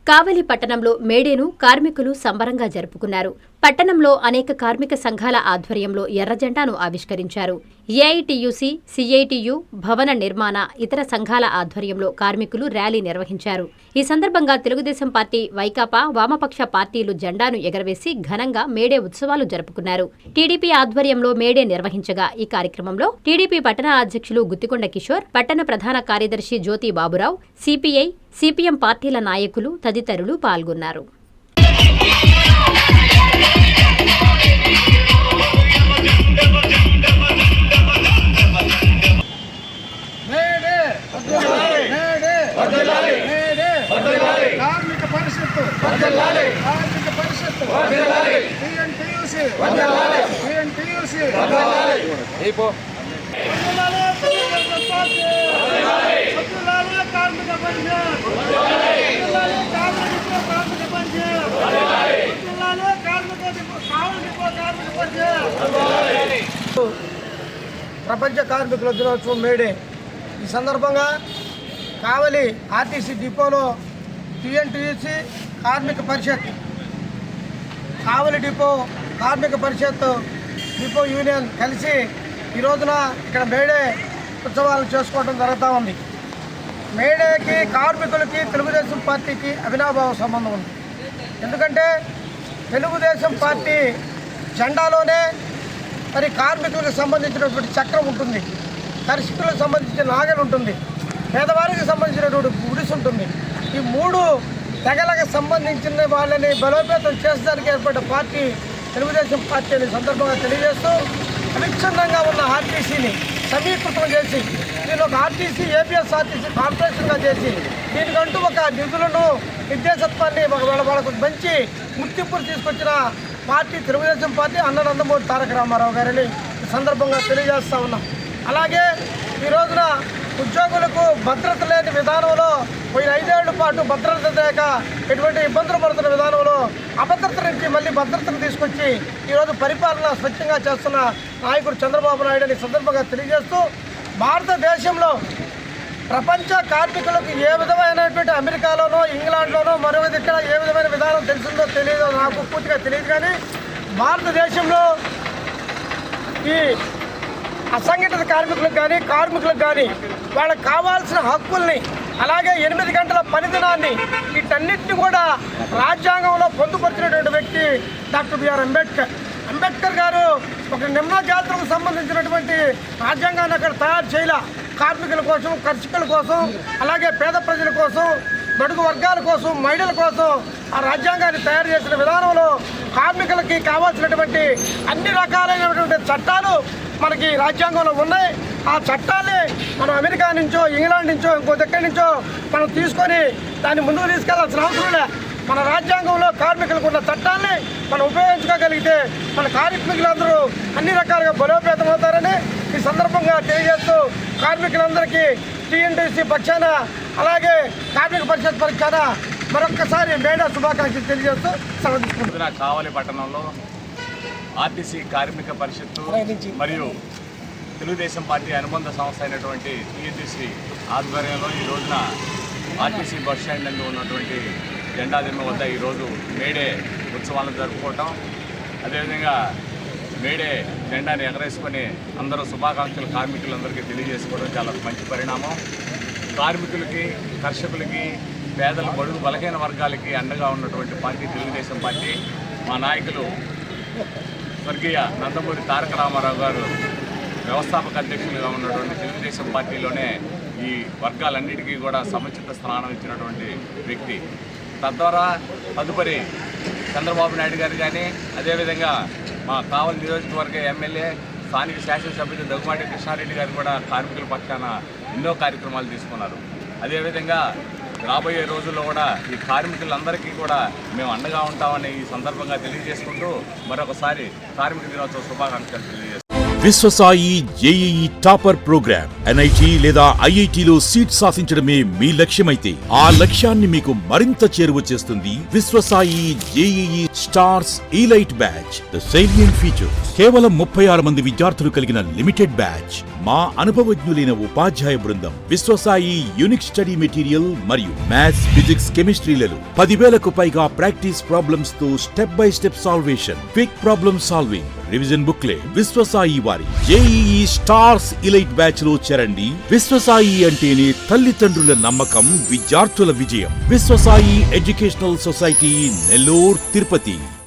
కావలి పట్టణంలో మేడేను కార్మికులు సంబరంగా జరుపుకున్నారు. పట్టణంలో అనేక కార్మిక సంఘాల ఆధ్వర్యంలో ఎర్రజెండాను ఆవిష్కరించారు. ఏఐటీయూసీ, సిఐటియు, భవన నిర్మాణ, ఇతర సంఘాల ఆధ్వర్యంలో కార్మికులు ర్యాలీ నిర్వహించారు. ఈ సందర్భంగా తెలుగుదేశం పార్టీ, వైకాపా, వామపక్ష పార్టీలు జెండాను ఎగరవేసి ఘనంగా మేడే ఉత్సవాలు జరుపుకున్నారు. టీడీపీ ఆధ్వర్యంలో మేడే నిర్వహించగా ఈ కార్యక్రమంలో టీడీపీ పట్టణ అధ్యక్షులు గుత్తికొండ కిషోర్, పట్టణ ప్రధాన కార్యదర్శి జ్యోతి బాబురావు, సిపిఐ, సిపిఎం పార్టీల నాయకులు తదితరులు పాల్గొన్నారు. ప్రపంచ కార్మికుల దినోత్సవం మేడే. ఈ సందర్భంగా కావలి ఆర్టీసీ డిపోలో టీఎన్టీయూసీ కార్మిక పరిషత్, కావలి డిపో కార్మిక పరిషత్, డిపో యూనియన్ కలిసి ఈ రోజున ఇక్కడ మేడే ఉత్సవాలు చేసుకోవడం జరుగుతూ ఉంది. మేడేకి కార్మికులకి తెలుగుదేశం పార్టీకి అవినాభావ సంబంధం ఉంది. ఎందుకంటే తెలుగుదేశం పార్టీ జెండాలోనే మరి కార్మికులకు సంబంధించినటువంటి చక్రం ఉంటుంది, కర్షకులకు సంబంధించిన నాగలు ఉంటుంది, పేదవారికి సంబంధించినటువంటి గుడిసి ఉంటుంది. ఈ మూడు తెగలకు సంబంధించిన వాళ్ళని బలోపేతం చేసడానికి ఏర్పడ్డ పార్టీ తెలుగుదేశం పార్టీ అనే సందర్భంగా తెలియజేస్తూ, అవిచ్ఛిన్నంగా ఉన్న ఆర్టీసీని సమీకృతం చేసి దీని ఒక ఆర్టీసీ, ఏపీఎస్ఆర్టీసీ కార్పొరేషన్గా చేసి దీనికంటూ ఒక నిధులను, నిర్దేశత్వాన్ని వాళ్ళకు మంచి గుర్తింపులు తీసుకొచ్చిన పార్టీ తెలుగుదేశం పార్టీ, అన్న నందమూరి తారక రామారావు గారిని ఈ సందర్భంగా తెలియజేస్తూ ఉన్నాం. అలాగే ఈ రోజున ఉద్యోగులకు భద్రత లేని విధానంలో పోయిన 5 ఏళ్ల పాటు భద్రత లేక ఎటువంటి ఇబ్బందులు పడుతున్న విధానంలో అభద్రత నుంచి మళ్ళీ భద్రతను తీసుకొచ్చి ఈరోజు పరిపాలన స్వచ్ఛంగా చేస్తున్న నాయకుడు చంద్రబాబు నాయుడు అని సందర్భంగా తెలియజేస్తూ, భారతదేశంలో ప్రపంచ కార్మికులకు ఏ విధమైనటువంటి అమెరికాలోనో, ఇంగ్లాండ్లోనో, మరొక దగ్గర ఏ విధమైన విధానం తెలిసిందో తెలియదో నాకు పూర్తిగా తెలియదు. కానీ భారతదేశంలో ఈ అసంఘటిత కార్మికులకు కానీ, కార్మికులకు కానీ వాళ్ళకి కావాల్సిన హక్కుల్ని, అలాగే 8 గంటల పనిదినాన్ని, వీటన్నిటిని కూడా రాజ్యాంగంలో పొందుపరిచినటువంటి వ్యక్తి డాక్టర్ బిఆర్ అంబేద్కర్. అంబేద్కర్ గారు ఒక నిమ్న జాతులకు సంబంధించినటువంటి రాజ్యాంగాన్ని అక్కడ తయారు చేయలే. కార్మికుల కోసం, కర్షకుల కోసం, అలాగే పేద ప్రజల కోసం, బడుగు వర్గాల కోసం, మహిళల కోసం ఆ రాజ్యాంగాన్ని తయారు చేసిన విధానంలో కార్మికులకి కావాల్సినటువంటి అన్ని రకాలైనటువంటి చట్టాలు మనకి రాజ్యాంగంలో ఉన్నాయి. ఆ చట్టాన్ని మనం అమెరికా నుంచో, ఇంగ్లాండ్ నుంచో, ఇంకో దగ్గర నుంచో మనం తీసుకొని దాన్ని ముందుకు తీసుకెళ్లాల్సిన అవసరం లే. మన రాజ్యాంగంలో కార్మికులకు ఉన్న చట్టాన్ని మనం ఉపయోగించుకోగలిగితే మన కార్మికులందరూ అన్ని రకాలుగా బలోపేతం అవుతారని ఈ సందర్భంగా తెలియజేస్తూ, కార్మికులందరికీ టీఎన్టీసీ పక్షాన, అలాగే కార్మిక పరిషత్ పక్షాన మరొక్కసారి మేడే శుభాకాంక్షలు తెలియజేస్తూ సెలవు తీసుకుంటున్నాం. కావలి పట్టణంలో ఆర్టీసీ కార్మిక పరిషత్తు మరియు తెలుగుదేశం పార్టీ అనుబంధ సంస్థ అయినటువంటి టీఎన్టీసీ ఆధ్వర్యంలో ఈ రోజున ఆర్టీసీ బస్ స్టాండ్ నందు ఉన్నటువంటి జెండా దిమ్మ వద్ద ఈరోజు మేడే ఉత్సవాలను జరుపుకోవటం, అదేవిధంగా మేడే జెండాని ఎగరేసుకొని అందరూ శుభాకాంక్షలు కార్మికులందరికీ తెలియజేసుకోవడం చాలా మంచి పరిణామం. కార్మికులకి, కర్షకులకి, పేదల బడుగు బలహీన వర్గాలకి అండగా ఉన్నటువంటి పార్టీ తెలుగుదేశం పార్టీ. మా నాయకులు స్వర్గీయ నందమూరి తారక రామారావు గారు వ్యవస్థాపక అధ్యక్షులుగా ఉన్నటువంటి తెలుగుదేశం పార్టీలోనే ఈ వర్గాలన్నిటికీ కూడా సముచిత స్థానం ఇచ్చినటువంటి వ్యక్తి. తద్వారా తదుపరి చంద్రబాబు నాయుడు గారు కానీ, అదేవిధంగా మా కావలి నియోజకవర్గ ఎమ్మెల్యే, స్థానిక శాసనసభ్యులు దగ్గుమాటి కృష్ణారెడ్డి గారు కూడా కార్మికుల పక్షాన ఎన్నో కార్యక్రమాలు తీసుకున్నారు. అదేవిధంగా రాబోయే రోజుల్లో కూడా ఈ కార్మికులందరికీ కూడా మేము అండగా ఉంటామని ఈ సందర్భంగా తెలియజేసుకుంటూ మరొకసారి కార్మిక దినోత్సవ శుభాకాంక్షలు తెలియజేస్తాం. Vishwasai JEE topper programme NIT లేదా ఐఐటిలో సీట్ సాధించడమే మీ లక్ష్యమైతే ఆ లక్ష్యాన్ని మీకు మరింత చేరువ చేస్తుంది Viswasai JEE stars elite batch. The salient features: కేవలం 36 మంది విద్యార్థులు కలిగిన లిమిటెడ్ బ్యాచ్, మా అనుభవజ్ఞులైన ఉపాధ్యాయ బృందం, విశ్వసాయి యూనిక్ స్టడీ మెటీరియల్ మరియు మ్యాథ్స్, ఫిజిక్స్, కెమిస్ట్రీలలో 10,000కు పైగా ప్రాక్టీస్ ప్రాబ్లమ్స్ తో step by step salvation, quick problem solving, revision booklet. Viswasai వారి జేఈఈ స్టార్స్ ఇలైట్ బ్యాచ్ లో చేరండి. విశ్వసాయి అంటేనే తల్లిదండ్రుల నమ్మకం, విద్యార్థుల విజయం. Viswasai educational society, Nellore, Tirupati.